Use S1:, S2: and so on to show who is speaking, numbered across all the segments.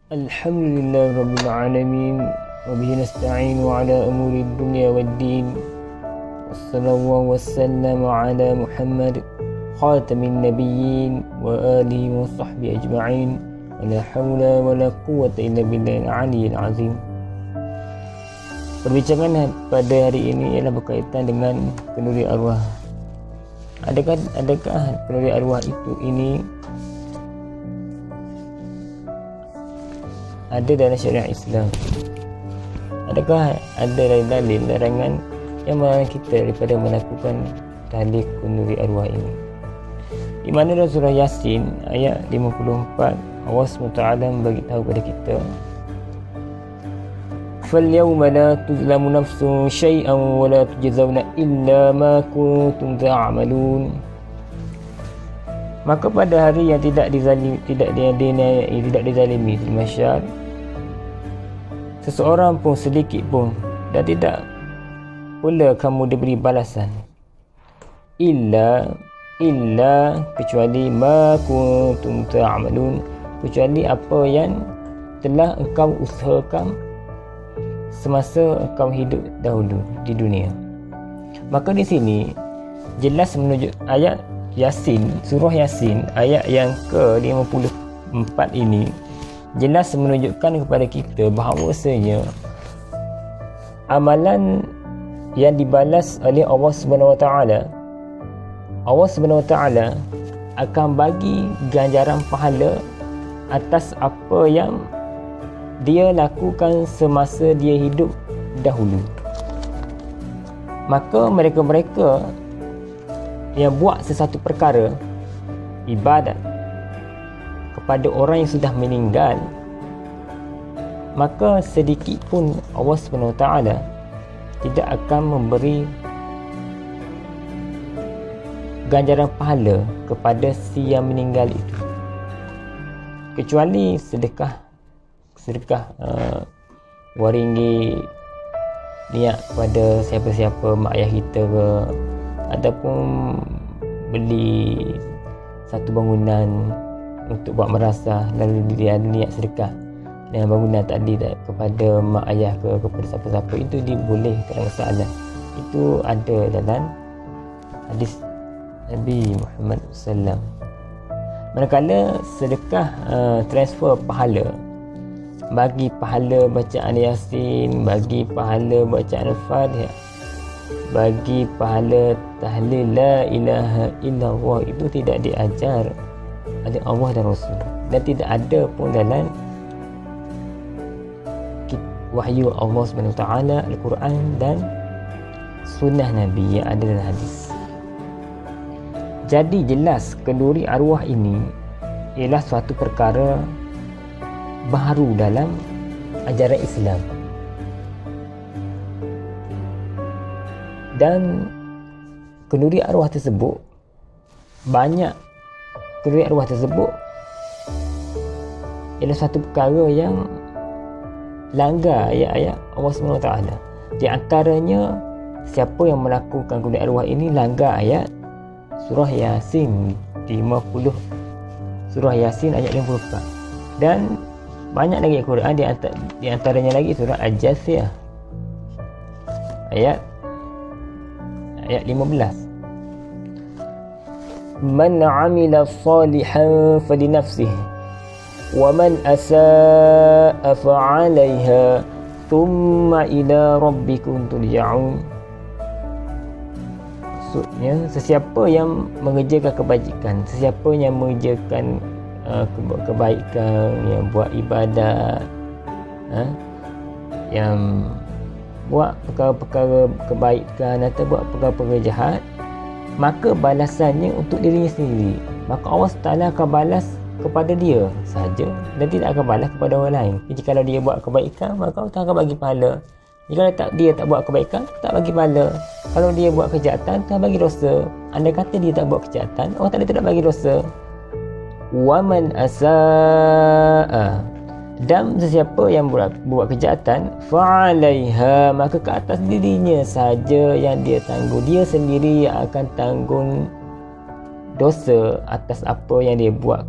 S1: Alhamdulillah Rabbil Alamin. Wabihi nasta'in wa ala umuri dunia wad din. Wassallallahu wassalamu ala Muhammad khatamin nabiyyin wa alihi wa sahbihi ajma'in. Wa la hawla wa la quwwata illa billahil aliyyil azim. Perbincangan pada hari ini ialah berkaitan dengan kenduri arwah. Adakah kenduri arwah ini ada dalam syariat Islam? Adakah ada dalil larangan yang melarang kita daripada melakukan tahlil kenduri arwah ini? Di mana dalam surah Yasin ayat 54 Allah SWT bagi tahu kepada kita, فَالْيَوْمَ لَا تُظْلَمُ نَفْسٌ شَيْئًا وَلَا تُجْزَوْنَ إِلَّا مَا كُنْتُمْ تَعْمَلُونَ. Maka pada hari yang tidak dizalimi di mahsyar, seseorang pun sedikit pun dan tidak pula kamu diberi balasan illa kecuali ma kuntum ta'malun, kecuali apa yang telah engkau usahakan semasa engkau hidup dahulu di dunia. Maka di sini jelas menunjuk ayat Yasin, surah Yasin ayat yang ke-54 ini jelas menunjukkan kepada kita bahawasanya amalan yang dibalas oleh Allah Subhanahu Wa Taala, Allah Subhanahu Wa Taala akan bagi ganjaran pahala atas apa yang dia lakukan semasa dia hidup dahulu. Maka mereka-mereka yang buat sesuatu perkara ibadat kepada orang yang sudah meninggal, maka sedikit pun Allah SWT tidak akan memberi ganjaran pahala kepada si yang meninggal itu, kecuali sedekah RM2 niat kepada siapa-siapa, mak ayah kita ke, ataupun beli satu bangunan untuk buat madrasah, lalu dia ada niat sedekah dengan bangunan tadi kepada mak ayah ke, kepada siapa-siapa, itu diboleh, tak ada masalah. Itu ada dalam hadis Nabi Muhammad SAW. Manakala sedekah transfer pahala, bagi pahala bacaan Yasin, bagi pahala bacaan Al-Fatihah, bagi pahala tahlil la ilaha illallah, itu tidak diajar oleh Allah dan Rasul, dan tidak ada pun dalam wahyu Allah SWT, Al-Quran dan sunnah Nabi yang ada dalam hadis. Jadi jelas kenduri arwah ini ialah suatu perkara baru dalam ajaran Islam, dan kenduri arwah tersebut ialah satu perkara yang langgar ayat-ayat Allah SWT. Di antaranya, siapa yang melakukan kenduri arwah ini langgar ayat surah Yasin 50, surah Yasin ayat 54, dan banyak lagi Al-Quran, di antaranya lagi surah Al-Jathiyah ayat 15. Man 'amila salihan falinafsihi wa man asaa fa'alaiha thumma ila rabbikum turja'un. Maksudnya, sesiapa yang mengerjakan kebajikan, sesiapa yang mengerjakan kebaikan, yang buat ibadat, yang buat perkara-perkara kebaikan atau buat perkara-perkara jahat, maka balasannya untuk dirinya sendiri. Maka Allah Taala akan balas kepada dia sahaja dan tidak akan balas kepada orang lain. Jadi kalau dia buat kebaikan, maka Allah akan bagi pahala. Jika dia tak buat kebaikan, tak bagi pahala. Kalau dia buat kejahatan, tak bagi dosa. Andai kata dia tak buat kejahatan, Allah Taala tidak bagi dosa. Wa man asaa, dan sesiapa yang buat kejahatan, fa'alaiha, maka ke atas dirinya saja yang dia tanggung. Dia sendiri yang akan tanggung dosa atas apa yang dia buat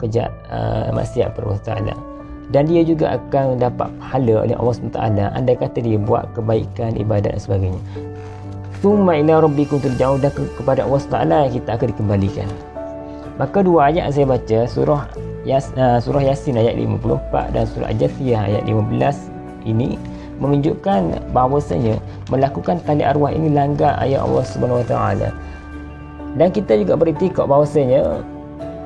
S1: maksiat kepada Allah Ta'ala. dan dia juga akan dapat pahala oleh Allah SWT andai kata dia buat kebaikan, ibadat dan sebagainya. Summa ila rabbikum turja'un, dan kepada Allah SWT kita akan dikembalikan. Maka dua ayat yang saya baca, surah Yasin ayat 54 dan surah Al-Jathiyah ayat 15 ini menunjukkan bahawasanya melakukan tali arwah ini langgar ayat Allah SWT. Dan kita juga beriktikad bahawasanya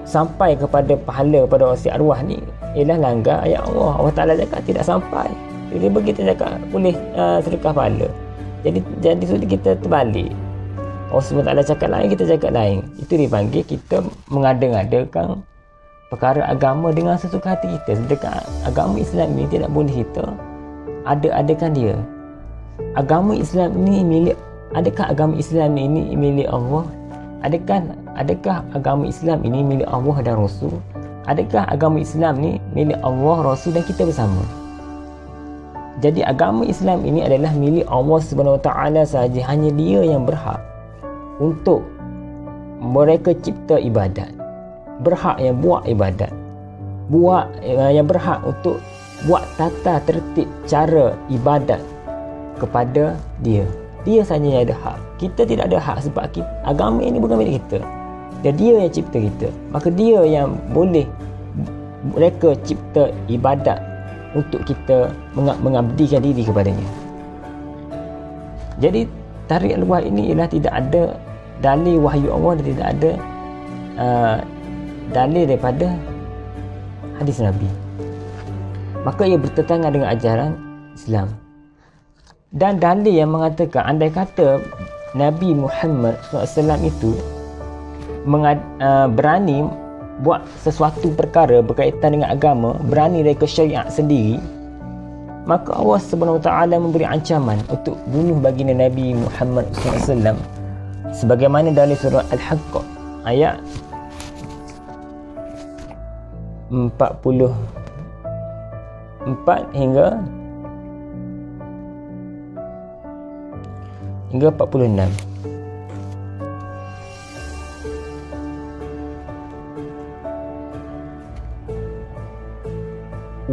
S1: sampai kepada pahala pada wasi arwah ni ialah langgar ayat Allah. Allah Ta'ala cakap tidak sampai. Tiba-tiba kita cakap boleh sedekah pahala. Jadi sudah kita terbalik. Allah SWT cakap lain, kita cakap lain. Itu dipanggil kita mengada-ngadakan perkara agama dengan sesuka hati kita. Sedangkan agama Islam ini tidak boleh kita ada-adakan dia. Agama Islam ini milik, adakah agama Islam ini milik Allah? Adakah agama Islam ini milik Allah dan Rasul? Adakah agama Islam ni milik Allah, Rasul dan kita bersama? Jadi agama Islam ini adalah milik Allah SWT sahaja. Hanya dia yang berhak untuk mereka cipta ibadat, berhak yang buat ibadat, yang berhak untuk buat tata tertib cara ibadat kepada dia. Dia sahaja yang ada hak. Kita tidak ada hak sebab agama ini bukan milik kita. Dan dia yang cipta kita. Maka dia yang boleh mereka cipta ibadat untuk kita mengabdikan diri kepadanya. Jadi tarik arwah ini ialah tidak ada dalil wahyu Allah dan tidak ada dalil daripada hadis Nabi. Maka ia bertentangan dengan ajaran Islam. Dan dalil yang mengatakan andai kata Nabi Muhammad SAW itu berani buat sesuatu perkara berkaitan dengan agama, berani reka syariat sendiri, maka Allah SWT memberi ancaman untuk bunuh baginda Nabi Muhammad SAW. Sebagaimana dalam surah Al-Haqqah ayat 44 hingga 46.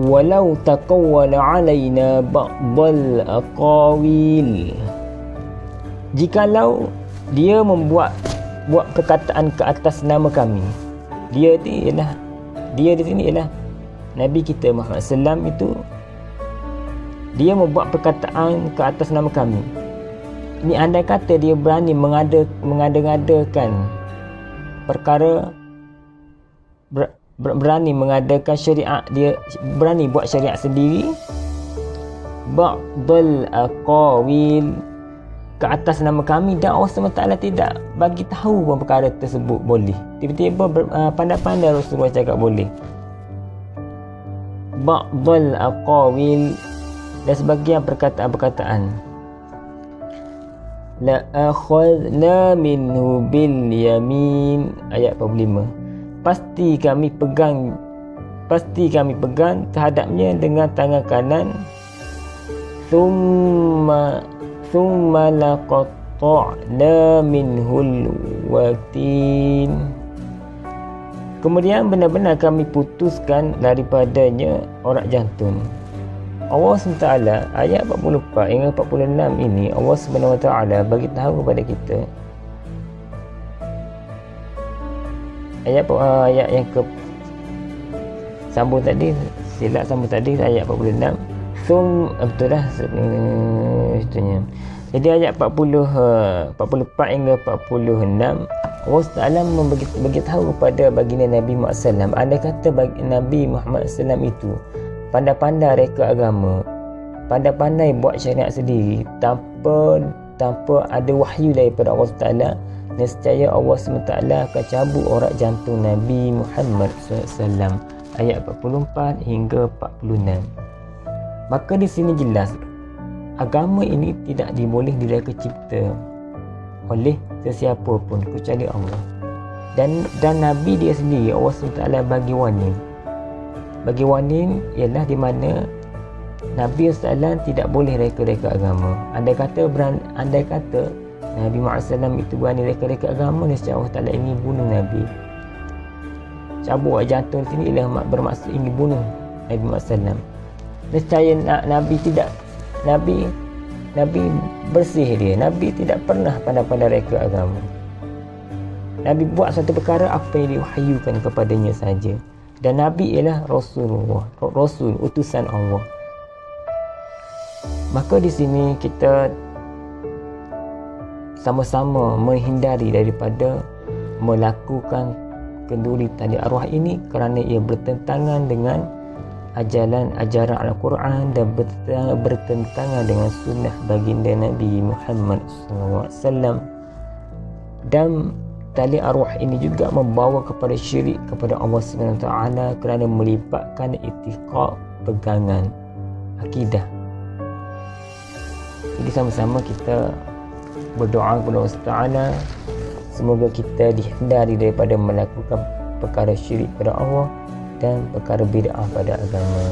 S1: Walau taqawwala alaina ba'dal aqawil, jikalau dia buat perkataan ke atas nama kami. Dia di sini ialah Nabi kita Muhammad SAW itu. Dia membuat perkataan ke atas nama kami. Ini andai kata dia berani mengada-ngadakan perkara, berani mengadakan syariat, dia berani buat syariat sendiri, ba'dal aqawil, ke atas nama kami, dan Allah SWT tidak bagi tahu pun perkara tersebut boleh. Tiba-tiba pandai-pandai Rasulullah cakap boleh. Ba'dal aqawil, dan sebagian perkataan-perkataan. La akhadna minhu bil yamin ayat 45. Pasti kami pegang terhadapnya dengan tangan kanan. Thumma laqata'na minhul watin. Kemudian benar-benar kami putuskan daripadanya orak jantung. Allah SWT ayat 44 hingga 46 ini, Allah SWT bagi tahu kepada kita ayat yang sambung tadi, silap sambung tadi ayat 46. Betul lah itunya. Jadi ayat 44 hingga 46, Allah SWT bagi tahu kepada baginda Nabi Muhammad SAW, andai kata Nabi Muhammad SAW itu pandai-pandai reka agama, pandai-pandai buat syariat sendiri tanpa ada wahyu daripada Allah SWT, nescaya Allah SWT akan cabut orak jantung Nabi Muhammad SAW. Ayat 44 hingga 46. Maka di sini jelas agama ini tidak diboleh direka cipta oleh sesiapa pun kecuali Allah. Dan Nabi dia sendiri, Allah SWT bagi warning ialah di mana Nabi SAW tidak boleh reka-reka agama. Andai kata Nabi Muhammad SAW itu berani reka-reka agama, nescaya Allah Ta'ala ingin bunuh Nabi. Cabut jantung sini ialah bermaksud ingin bunuh Nabi Muhammad SAW. Nescaya Nabi tidak Nabi bersih dia. Nabi tidak pernah pandai-pandai reka agama. Nabi buat satu perkara apa yang diwahyukan kepadanya saja. Dan Nabi ialah Rasulullah, Rasul, utusan Allah. Maka di sini kita sama-sama menghindari daripada melakukan kenduri tali arwah ini kerana ia bertentangan dengan ajaran Al-Quran dan bertentangan dengan sunnah baginda Nabi Muhammad SAW. Dan tali arwah ini juga membawa kepada syirik kepada Allah SWT kerana melibatkan itiqad, pegangan akidah. Jadi sama-sama kita berdoa kepada Allah SWT, semoga kita dihindari daripada melakukan perkara syirik pada Allah dan perkara bid'ah pada agama.